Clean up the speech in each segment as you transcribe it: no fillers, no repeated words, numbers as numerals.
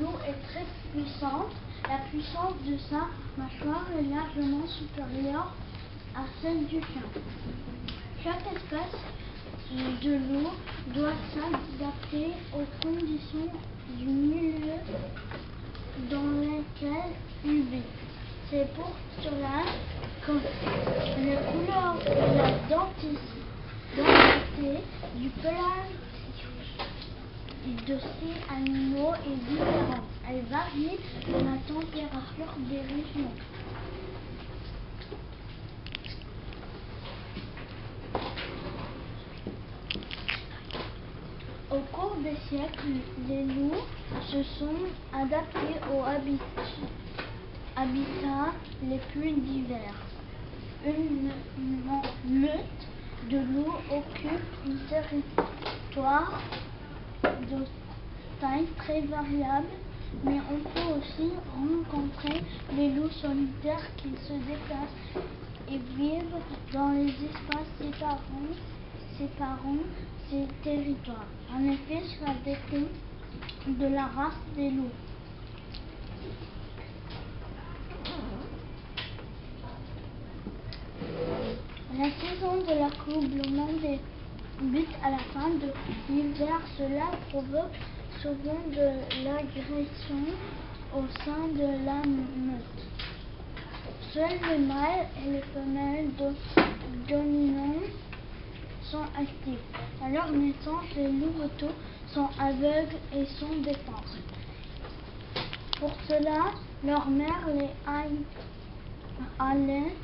loup est très puissante. La puissance de sa mâchoire est largement supérieure à celle du chien. Chaque espèce de loup doit s'adapter aux conditions du milieu dans lequel il vit. C'est pour cela que les couleurs et la densité du pelage de ces animaux est différente. Elle varie de la température des régions. Au cours des siècles, les loups se sont adaptés aux habitats les plus divers. Une meute de loups occupe un territoire de taille très variable, mais on peut aussi rencontrer les loups solitaires qui se déplacent et vivent dans les espaces séparant ces territoires. En effet, cela dépend de la race des loups. La saison de l'accouplement débute à la fin de l'hiver. Cela provoque souvent de l'agression au sein de la meute. Seuls les mâles et les femelles dominants sont actifs. À leur naissance, les louveteaux sont aveugles et sans défense. Pour cela, leur mère les allaite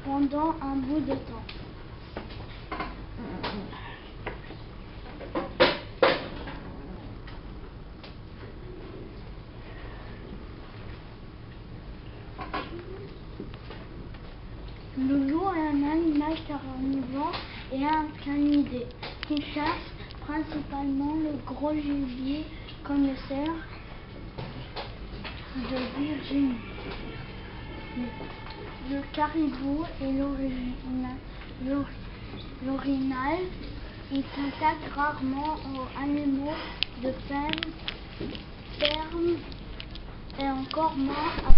pendant un bout de temps. Le loup est un animal carnivore et un canidé qui chasse principalement le gros gibier comme le cerf de Virginie, le caribou et l'orignal. Il s'attaque rarement aux animaux de ferme et encore moins à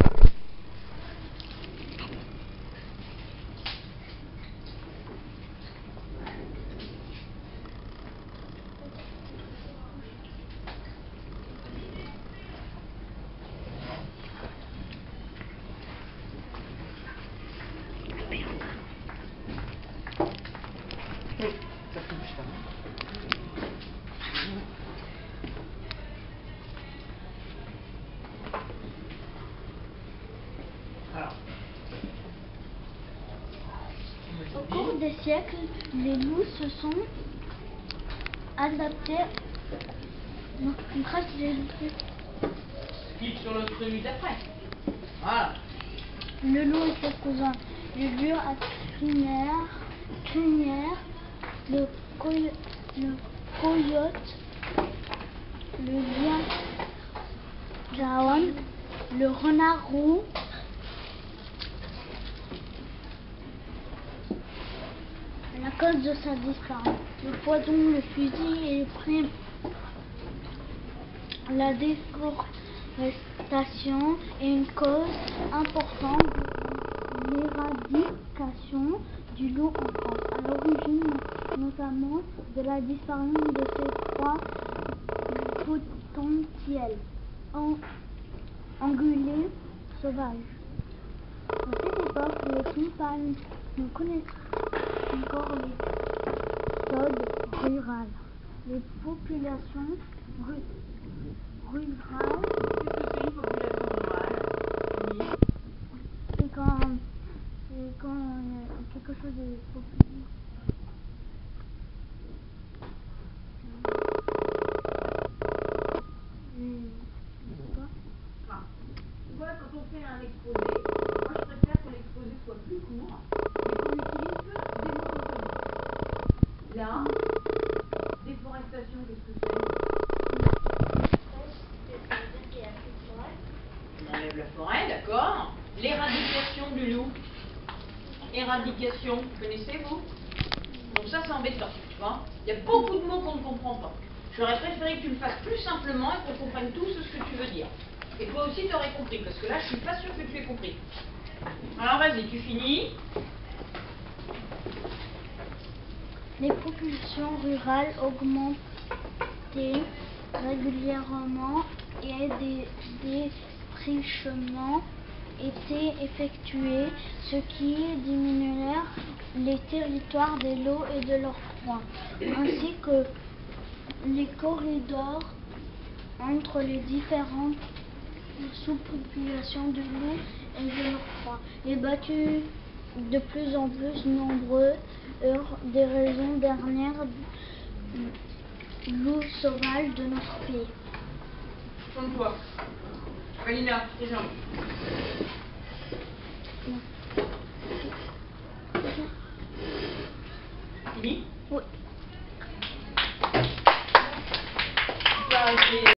Au cours des siècles, les loups se sont adaptés. Clique sur le truc d'après. Voilà. Le loup et ses cousins, le lieu à crinière, le coyote, le lion jaune, le renard roux, la cause de sa disparition, le poison, le fusil et le prime. La déforestation est une cause importante de l'éradication du loup en France, à l'origine notamment de la disparition de ces proies potentielles, ungulés sauvages. À cette époque, les campagnes ne connaissent encore les codes rurales. Les populations rurales. Qu'est-ce que c'est une population rurale? Oui. C'est quand quelque chose est populaire. Ah. Tu vois, quand on fait un exposé, moi je préfère que l'exposé soit plus court, mais qu'on utilise que des mots qu'on connaît. Là, déforestation, qu'est-ce que c'est? On enlève la forêt, d'accord. L'éradication du loup. Éradication, connaissez-vous? Donc ça, c'est embêtant, tu vois. Il y a beaucoup de mots qu'on ne comprend pas. J'aurais préféré que tu le fasses plus simplement et qu'on comprenne tous ce que tu veux dire. Et toi aussi, tu aurais compris, parce que là, je suis pas sûre que tu aies compris. Alors, vas-y, tu finis. Les populations rurales augmentaient régulièrement et des défrichements étaient effectués, ce qui diminuèrent les territoires des lots et de leurs proies, ainsi que les corridors entre les différentes sous-populations de loups et de leurs proies. Les battus de plus en plus nombreux eurent des raisons dernières loups sauvages de notre pays. Tourne-toi. Valina, tes jambes. Fini? Oui. Tu vas arrêter.